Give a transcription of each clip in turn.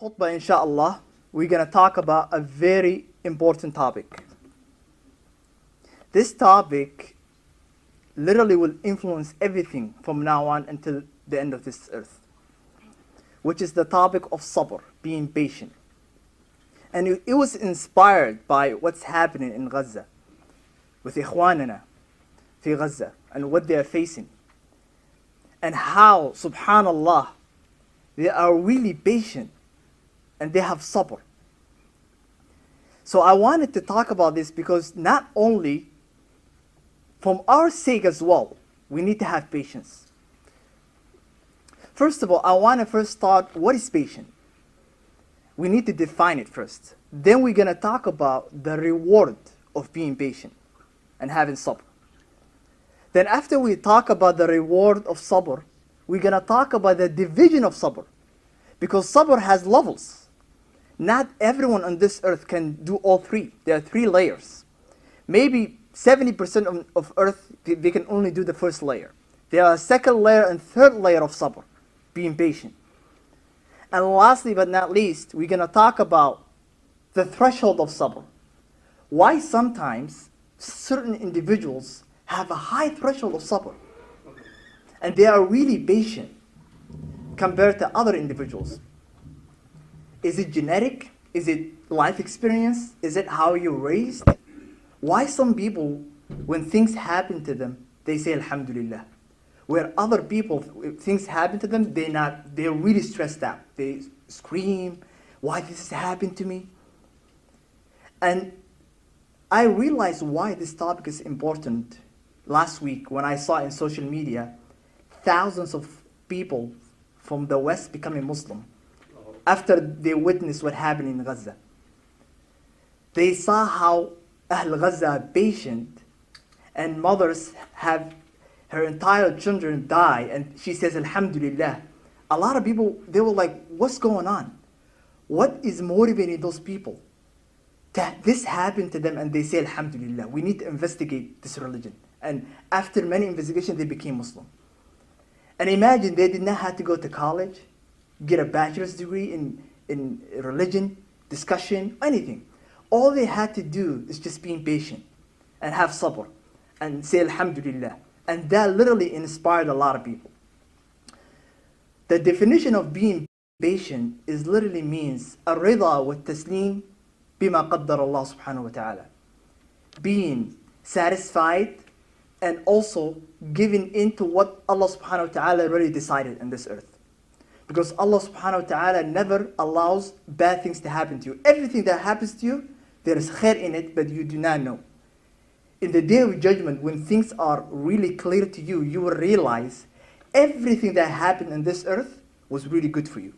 khutbah, inshallah, we're going to talk about a very important topic. This topic literally will influence everything from now on until the end of this earth, which is the topic of sabr, being patient. And it was inspired by what's happening in Gaza, with ikhwanana fi Gaza, and what they are facing. And how, subhanallah, they are really patient and they have sabr. So I wanted to talk about this because not only from our sake as well, we need to have patience. First of all, I want to first start, what is patience? We need to define it first. Then we're going to talk about the reward of being patient and having sabr. Then after we talk about the reward of sabr, we're going to talk about the division of sabr. Because sabr has levels. Not everyone on this earth can do all three. There are three layers. Maybe 70% of earth, they can only do the first layer. There are a second layer and third layer of sabr, being patient. And lastly but not least, we're going to talk about the threshold of sabr. Why sometimes certain individuals have a high threshold of sabr and they are really patient compared to other individuals. Is it genetic? Is it life experience? Is it how you're raised? Why some people, when things happen to them, they say Alhamdulillah. Where other people, if things happen to them, they're really stressed out. They scream, why this happened to me? And I realized why this topic is important last week when I saw in social media thousands of people from the West becoming Muslim after they witnessed what happened in Gaza. They saw how Ahl Gaza are patient and mothers have her entire children die and she says Alhamdulillah. A lot of people, they were like, what's going on? What is motivating those people? This happened to them and they say Alhamdulillah. We need to investigate this religion. And after many investigations, they became Muslim. And imagine they did not have to go to college, get a bachelor's degree in religion, discussion, anything. All they had to do is just being patient and have sabr and say Alhamdulillah. And that literally inspired a lot of people. The definition of being patient is literally means الرضا والتسليم بما قدر الله سبحانه وتعالى. Being satisfied and also giving into what Allah subhanahu wa ta'ala already decided in this earth. Because Allah subhanahu wa ta'ala never allows bad things to happen to you. Everything that happens to you, there is khair in it, but you do not know. In the day of judgment, when things are really clear to you, you will realize everything that happened in this earth was really good for you.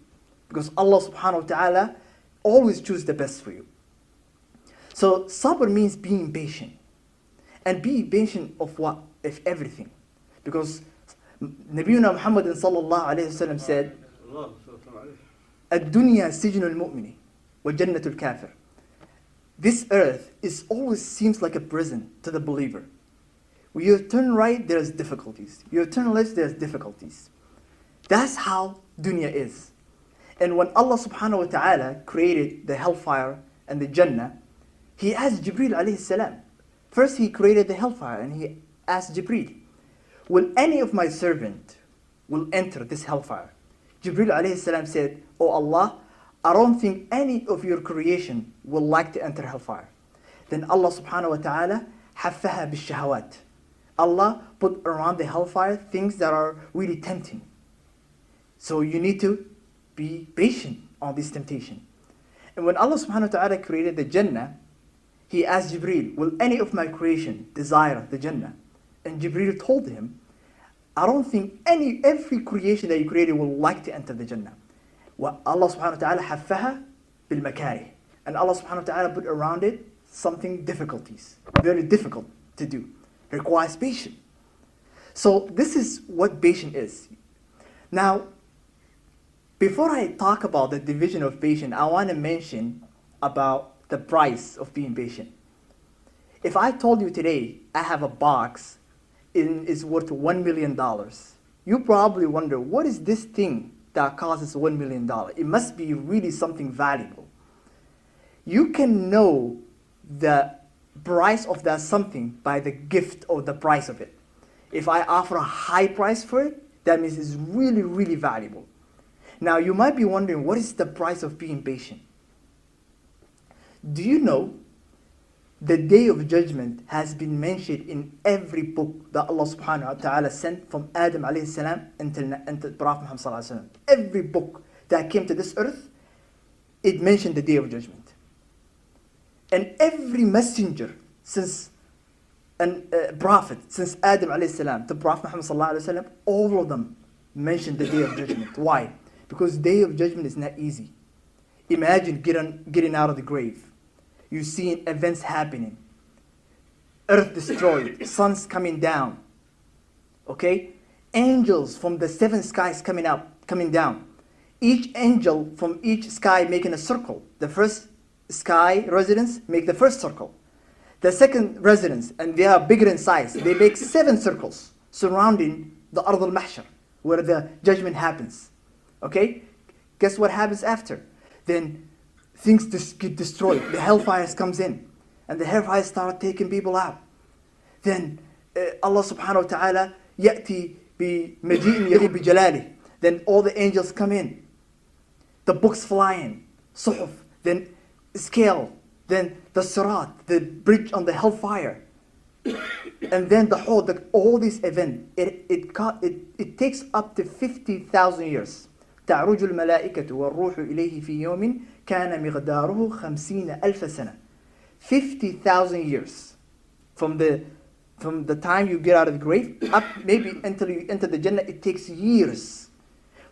Because Allah subhanahu wa ta'ala always chooses the best for you. So sabr means being patient. And be patient of what? Of everything. Because Nabiuna Muhammad sallallahu alayhi wa sallam said, الدنيا سجن المؤمن وجنة الكافر. This earth always seems like a prison to the believer. When you turn right, there's difficulties. You turn left, there's difficulties. That's how dunya is. And when Allah subhanahu wa ta'ala created the hellfire and the Jannah, He asked Jibreel alayhi salam. First He created the hellfire and He asked Jibreel, will any of my servant will enter this hellfire? Jibreel alayhi salam said, oh Allah, I don't think any of your creation will like to enter hellfire. Then Allah subhanahu wa ta'ala حفها بالشهوات. Allah put around the hellfire things that are really tempting. So you need to be patient on this temptation. And when Allah subhanahu wa ta'ala created the Jannah, He asked Jibreel, will any of my creation desire the Jannah? And Jibreel told him, I don't think every creation that you created will like to enter the Jannah. Well, Allah subhanahu wa ta'ala حفها بالمكاره. And Allah subhanahu wa ta'ala put around it something difficulties. Very difficult to do. Requires patience. So this is what patience is. Now, before I talk about the division of patience, I want to mention about the price of being patient. If I told you today I have a box, it is worth $1 million, you probably wonder, what is this thing that costs $1 million. It must be really something valuable. You can know the price of that something by the gift or the price of it. If I offer a high price for it, that means it's really, really valuable. Now, you might be wondering, what is the price of being patient? Do you know the Day of Judgment has been mentioned in every book that Allah subhanahu wa ta'ala sent from Adam alayhi salam until Prophet Muhammad sallallahu alayhi wa sallam. Every book that came to this earth, it mentioned the Day of Judgment. And every messenger since prophet, since Adam alayhi salam to Prophet Muhammad sallallahu alayhi wa sallam, all of them mentioned the Day of Judgment. Why? Because Day of Judgment is not easy. Imagine getting out of the grave. You seeing events happening. Earth destroyed, suns coming down. Okay? Angels from the 7 skies coming down. Each angel from each sky making a circle. The first sky residents make the first circle. The second residents, and they are bigger in size, they make 7 circles surrounding the Ard al-Mahshar, where the judgment happens. Okay? Guess what happens after? Then things just get destroyed. The hellfires comes in, and the hellfires start taking people out. Then Allah subhanahu wa ta'ala يأتي بمجيء يليق بجلاله. Then all the angels come in. The books flying, suhuf, then scale, then the sirat, the bridge on the hellfire, and then all this event. It takes up to 50,000 years. تعرج الملائكة والروح إليه في يوم كان مقداره 50,000 سنة. 50,000 years from the time you get out of the grave up maybe until you enter the Jannah. It takes years.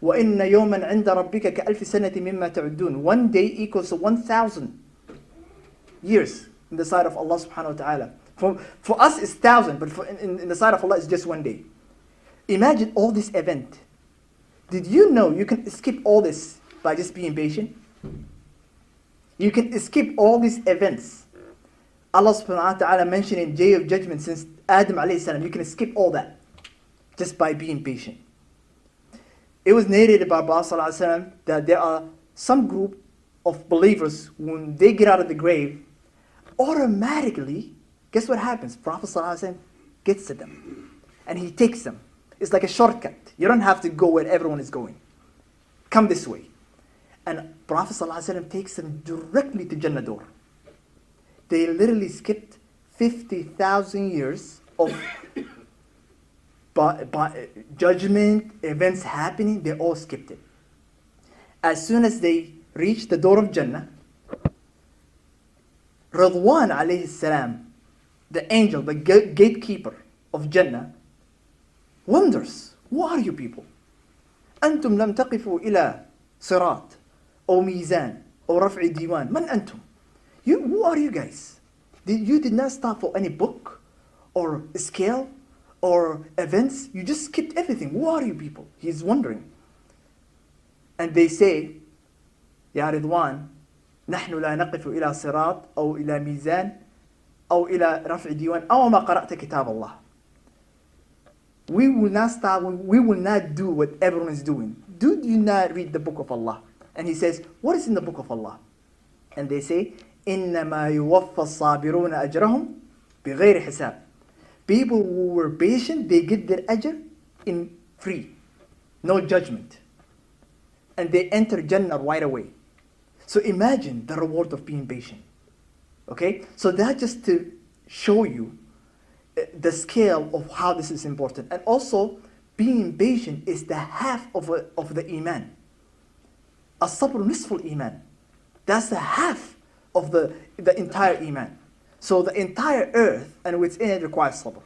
وإن يوما عند ربك كألف سنة مما تعدون. One day equals to 1,000 years in the sight of Allah subhanahu wa ta'ala. For us it's 1,000, but in the sight of Allah it's just one day. Imagine all this event. Did you know you can skip all this by just being patient? You can skip all these events. Allah subhanahu wa ta'ala mentioned in Day of Judgment since Adam alayhi salam, you can skip all that just by being patient. It was narrated by Prophet sallallahu alayhi wa sallam that there are some group of believers, when they get out of the grave, automatically, guess what happens? Prophet sallallahu alayhi wa sallam gets to them and he takes them. It's like a shortcut. You don't have to go where everyone is going. Come this way. And Prophet ﷺ takes them directly to Jannah door. They literally skipped 50,000 years of judgment, events happening. They all skipped it. As soon as they reach the door of Jannah, Ridwan alayhi salam, the angel, the gatekeeper of Jannah, wonders, who are you people? أنتم لم تقفوا إلى صراط أو ميزان أو رفع ديوان. من أنتم? Who are you guys? You did not stop for any book or scale or events. You just skipped everything. Who are you people? He's wondering. And they say, يا رضوان نحن لا نقف إلى صراط أو إلى ميزان أو إلى رفع ديوان أو ما قرأت كتاب الله. We will not stop, we will not do what everyone is doing. Do you not read the book of Allah? And he says, what is in the book of Allah? And they say, إِنَّمَا يُوَفَّ الصَّابِرُونَ أَجْرَهُمْ بِغَيْرِ حِسَابٍ. People who were patient, they get their ajr in free. No judgment. And they enter Jannah right away. So imagine the reward of being patient. Okay? So that just to show you the scale of how this is important. And also, being patient is the half of the iman. As-sabr nisful iman. That's the half of the entire iman. So the entire earth and what's in it requires sabr.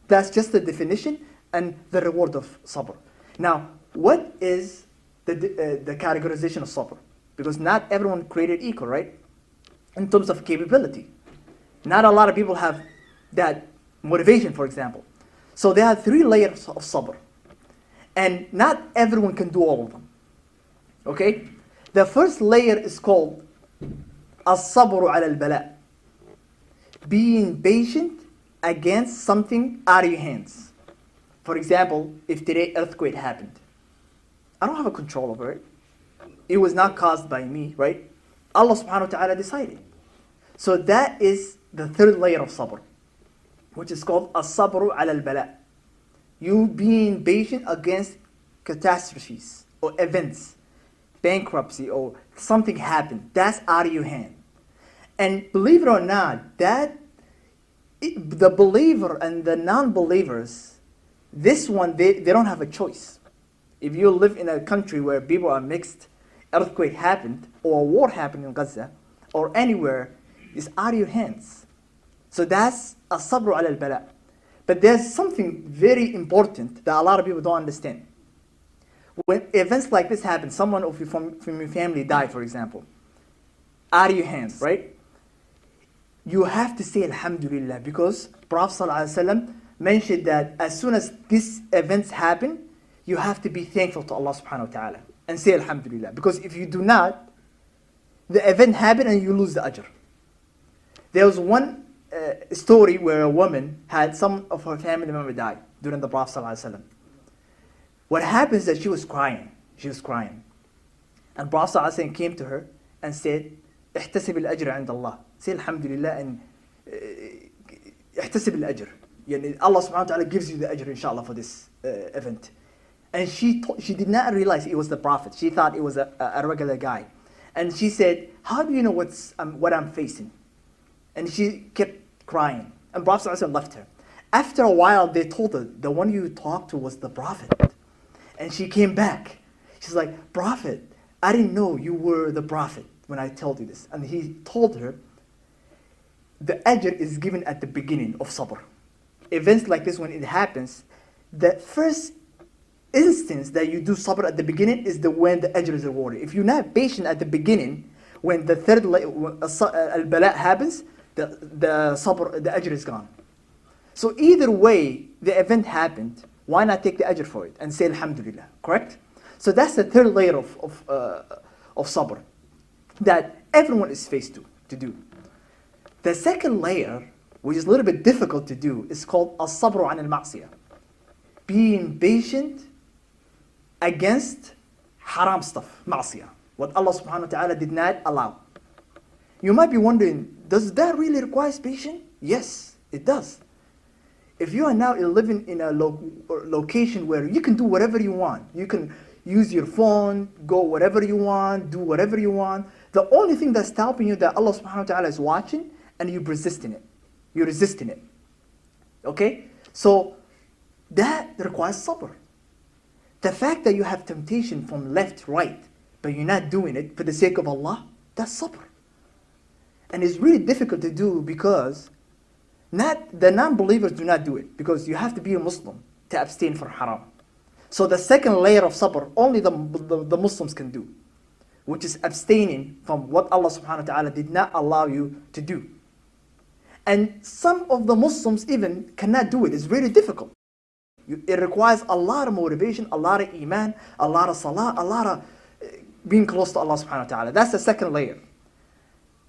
That's just the definition and the reward of sabr. Now, what is the categorization of sabr? Because not everyone created equal, right? In terms of capability. Not a lot of people have that motivation, for example. So there are 3 layers of sabr. And not everyone can do all of them. Okay? The first layer is called as-sabru ala al-bala. Being patient against something out of your hands. For example, if today earthquake happened, I don't have a control over it. It was not caused by me, right? Allah subhanahu wa ta'ala decided. So that is the third layer of sabr, which is called as-sabru ala al-bala. You being patient against catastrophes or events, bankruptcy or something happened. That's out of your hand. And believe it or not, the believer and the non-believers, this one, they don't have a choice. If you live in a country where people are mixed, earthquake happened, or a war happened in Gaza, or anywhere, it's out of your hands. So that's a sabr ala al-bala. But there's something very important that a lot of people don't understand. When events like this happen, someone from your family died, for example, out of your hands, right? You have to say Alhamdulillah, because Prophet ﷺ mentioned that as soon as these events happen, you have to be thankful to Allah subhanahu wa ta'ala and say Alhamdulillah. Because if you do not, the event happened and you lose the ajr. There was one story where a woman had some of her family member die during the Prophet ﷺ. What happens is that she was crying. She was crying. And Prophet ﷺ came to her and said, احتسب الأجر عند الله. Say Alhamdulillah and احتسب الأجر. Yani Allah subhanahu wa ta'ala gives you the ajr inshallah for this event. And she did not realize it was the Prophet. She thought it was a regular guy. And she said, how do you know what I'm facing? And she kept crying. And Prophet ﷺ left her. After a while, they told her, the one you talked to was the Prophet. And she came back. She's like, Prophet, I didn't know you were the Prophet when I told you this. And he told her, the ajr is given at the beginning of sabr. Events like this, when it happens, the first instance that you do sabr at the beginning is when the ajr is rewarded. If you're not patient at the beginning, when the third al-bala happens, the sabr, the ajr is gone. So either way, the event happened, why not take the ajr for it and say Alhamdulillah, correct? So that's the third layer of sabr that everyone is faced to do. The second layer, which is a little bit difficult to do, is called as-sabru an al-ma'siyah. Being patient against haram stuff, ma'siyah, what Allah subhanahu wa ta'ala did not allow. You might be wondering, does that really require patience? Yes, it does. If you are now living in a location where you can do whatever you want, you can use your phone, go whatever you want, do whatever you want, the only thing that's stopping you that Allah subhanahu wa ta'ala is watching and you're resisting it. You're resisting it. Okay? So that requires sabr. The fact that you have temptation from left, right, but you're not doing it for the sake of Allah, that's sabr. And it's really difficult to do because the non-believers do not do it, because you have to be a Muslim to abstain from haram. So the second layer of sabr, only the Muslims can do, which is abstaining from what Allah subhanahu wa ta'ala did not allow you to do. And some of the Muslims even cannot do it. It's really difficult. It requires a lot of motivation, a lot of iman, a lot of salah, a lot of being close to Allah subhanahu wa ta'ala. That's the second layer.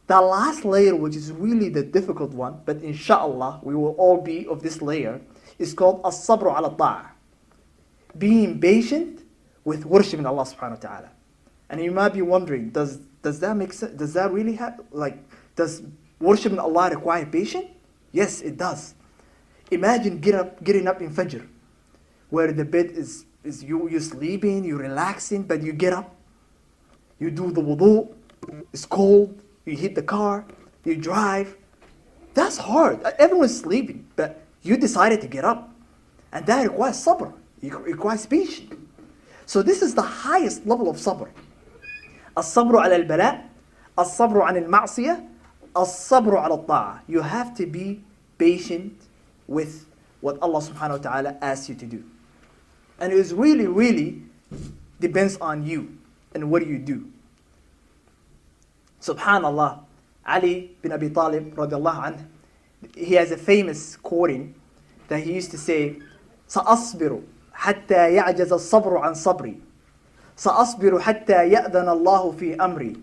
The last layer, which is really the difficult one, but inshallah we will all be of this layer, is called as-sabru ala ta'ah. Being patient with worshiping Allah subhanahu wa ta'ala. And you might be wondering, does that make sense? Does that really does worshiping Allah require patience? Yes, it does. Imagine getting up in Fajr, where the bed is you're sleeping, you're relaxing, but you get up, you do the wudu, it's cold, you hit the car, you drive. That's hard. Everyone's sleeping, but you decided to get up. And that requires sabr. It requires patience. So this is the highest level of sabr. الصبر على البلاء, الصبر عن المعصية, الصبر على الطاعة. You have to be patient with what Allah subhanahu wa ta'ala asks you to do. And it really, really depends on you and what you do. Subhanallah, Ali bin Abi Talib radiallahu anhu, he has a famous quoting that he used to say, سأصبر حتى يعجز الصبر عن صبري, سأصبر حتى يأذن الله في أمري,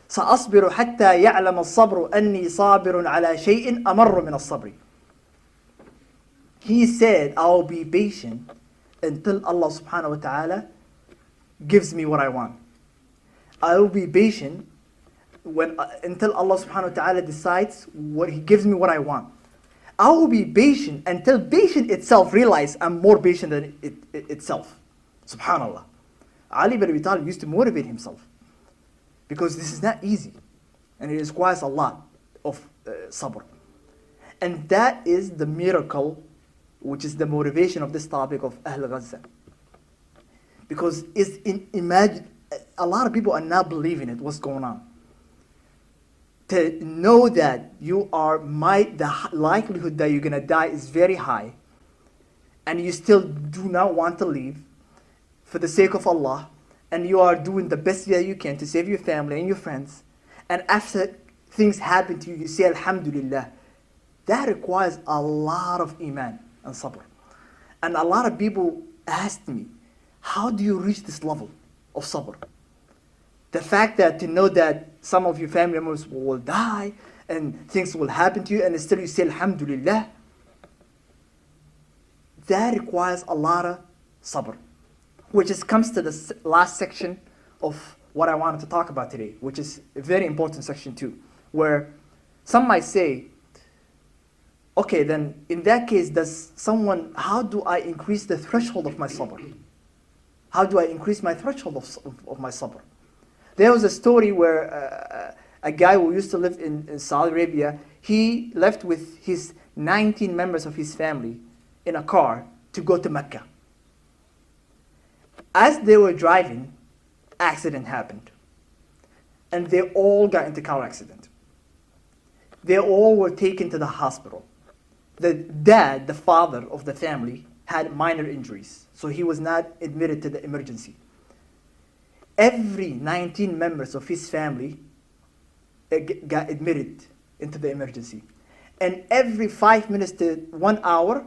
سأصبر حتى يعلم الصبر أني صابر على شيء أمر من الصبر. He said, I will be patient until Allah subhanahu wa ta'ala gives me what I want. I will be patient until Allah subhanahu wa ta'ala decides what He gives me what I want. I will be patient until patient itself realize I'm more patient than itself. Subhanallah. Ali bin Abi Talib used to motivate himself because this is not easy and it requires a lot of sabr. And that is the miracle, which is the motivation of this topic of Ahl Gaza. Because imagine, a lot of people are not believing it, what's going on. To know that the likelihood that you're going to die is very high, and you still do not want to leave for the sake of Allah, and you are doing the best that you can to save your family and your friends, and after things happen to you, you say Alhamdulillah. That requires a lot of iman and sabr. And a lot of people asked me, how do you reach this level of sabr? The fact that to know that some of your family members will die and things will happen to you and still you say Alhamdulillah, that requires a lot of sabr. Which comes to the last section of what I wanted to talk about today, which is a very important section too, where some might say, okay, then in that case, how do I increase the threshold of my sabr? How do I increase my threshold of my sabr? There was a story where a guy who used to live in Saudi Arabia, he left with his 19 members of his family in a car to go to Mecca. As they were driving, accident happened. And they all got into car accident. They all were taken to the hospital. The dad, the father of the family, had minor injuries, so he was not admitted to the emergency. Every 19 members of his family got admitted into the emergency. And every 5 minutes to 1 hour,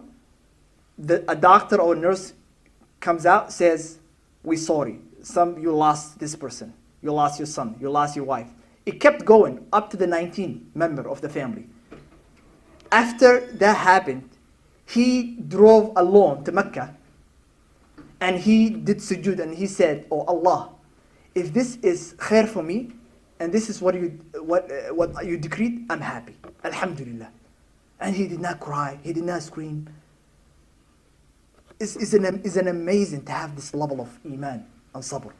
a doctor or nurse comes out, says, we're sorry, you lost this person, you lost your son, you lost your wife. It kept going up to the 19th member of the family. After that happened, he drove alone to Mecca and he did sujood and he said, oh Allah, if this is khair for me and this is what you decreed, I'm happy. Alhamdulillah. And he did not cry, he did not scream. It's an amazing to have this level of iman and sabr.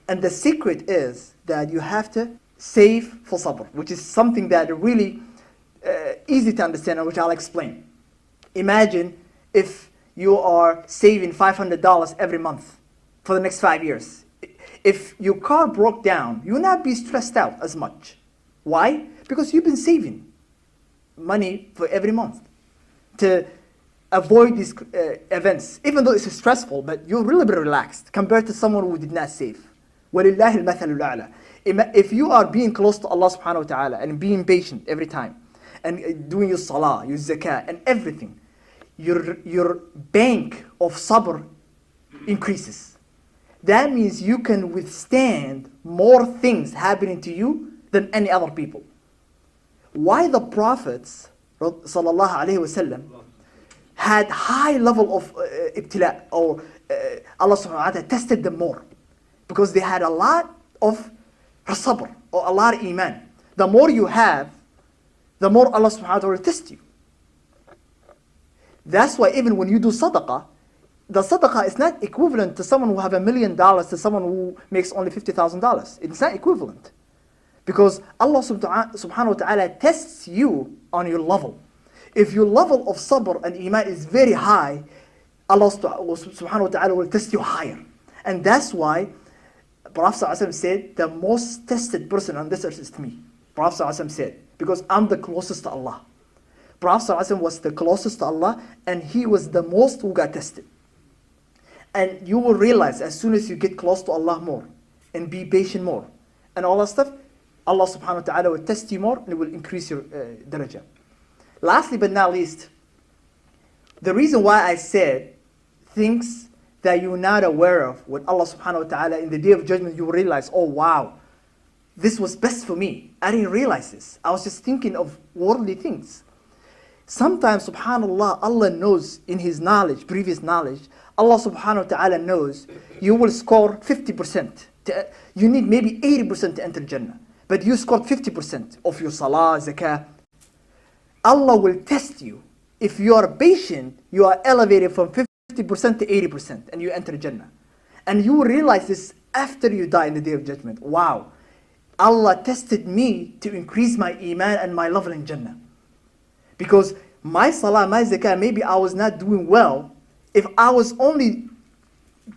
And the secret is that you have to save for sabr, which is something that really easy to understand and which I'll explain. Imagine if you are saving $500 every month for the next 5 years. If your car broke down, you will not be stressed out as much. Why? Because you've been saving money for every month to avoid these events. Even though it's stressful, but you'll really be relaxed compared to someone who did not save. وَلِلَّهِ الْمَثَلُ الْأَعْلَى. If you are being close to Allah subhanahu wa ta'ala and being patient every time, and doing your salah, your zakah, and everything, your bank of sabr increases. That means you can withstand more things happening to you than any other people. Why the prophets sallallahu alaihi wasallam had high level of ibtila, or Allah subhanahu wa ta'ala tested them more, because they had a lot of sabr, or a lot of iman. The more you have, the more Allah subhanahu wa ta'ala will test you. That's why even when you do sadaqah, the sadaqah is not equivalent to someone who have $1 million to someone who makes only $50,000. It's not equivalent. Because Allah subhanahu wa ta'ala tests you on your level. If your level of sabr and iman is very high, Allah subhanahu wa ta'ala will test you higher. And that's why Prophet ﷺ said, the most tested person on this earth is me. Prophet ﷺ said, because I'm the closest to Allah. Prophet ﷺ was the closest to Allah, and he was the most who got tested. And you will realize as soon as you get close to Allah more, and be patient more, and all that stuff, Allah subhanahu wa ta'ala will test you more, and it will increase your darajah. Lastly but not least, the reason why I said things that you're not aware of with Allah subhanahu wa ta'ala, in the day of judgment you will realize, oh wow, this was best for me. I didn't realize this. I was just thinking of worldly things. Sometimes, subhanAllah, Allah knows in His knowledge, previous knowledge, Allah subhanahu wa ta'ala knows you will score 50%. You need maybe 80% to enter Jannah. But you scored 50% of your salah, zakah. Allah will test you. If you are patient, you are elevated from 50% to 80% and you enter Jannah. And you will realize this after you die in the Day of Judgment. Wow, Allah tested me to increase my iman and my level in Jannah. Because my salah, my zakah, maybe I was not doing well. If I was only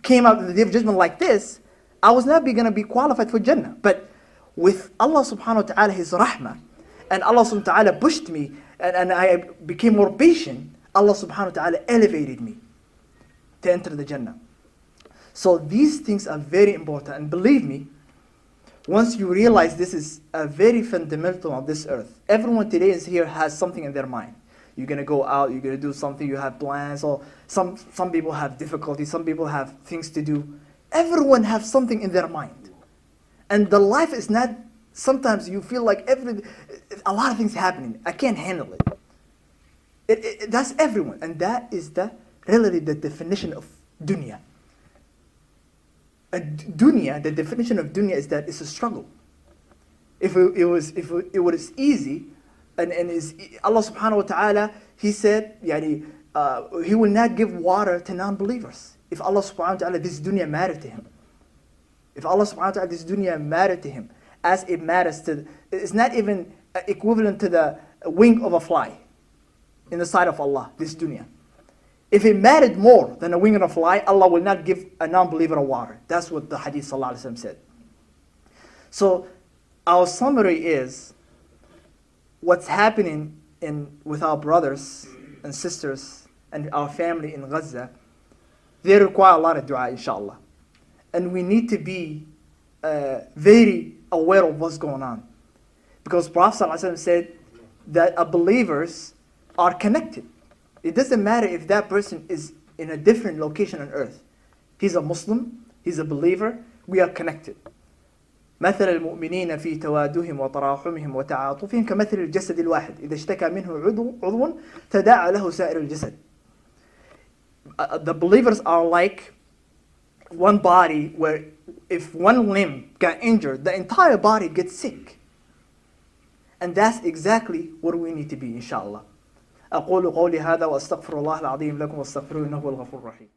came out in the Day of Judgment like this, I was not going to be qualified for Jannah. But with Allah subhanahu wa ta'ala, His rahmah, and Allah subhanahu wa ta'ala pushed me, and I became more patient, Allah subhanahu wa ta'ala elevated me to enter the Jannah. So these things are very important. And believe me, once you realize this is a very fundamental on this earth, everyone today is here has something in their mind. You're going to go out, you're going to do something, you have plans, or some people have difficulties, some people have things to do. Everyone has something in their mind. And the life is not, sometimes you feel like a lot of things happening. I can't handle it. That's everyone. And that is really the definition of dunya. The definition of dunya is that it's a struggle. If it was easy, and Allah subhanahu wa ta'ala, He said, He will not give water to non-believers. If Allah subhanahu wa ta'ala, this dunya mattered to Him. If Allah subhanahu wa ta'ala, this dunya mattered to Him, as it matters it's not even equivalent to the wing of a fly in the sight of Allah, this dunya. If it mattered more than a wing of a fly, Allah will not give a non-believer a water. That's what the hadith sallallahu alaihi wasallam said. So our summary is, what's happening with our brothers and sisters and our family in Gaza, they require a lot of dua, inshallah. And we need to be very aware of what's going on. Because Prophet ﷺ said that believers are connected. It doesn't matter if that person is in a different location on earth. He's a Muslim, he's a believer, we are connected. مثل المؤمنين في توادهم وتراحمهم وتعاطفهم كمثل الجسد الواحد إذا اشتكى منه عضو تداعى له سائر الجسد. The believers are like one body where if one limb got injured, the entire body gets sick. And that's exactly what we need to be, inshallah. أقول قولي هذا وأستغفر الله العظيم لكم واستغفروه إنه هو الغفور الرحيم.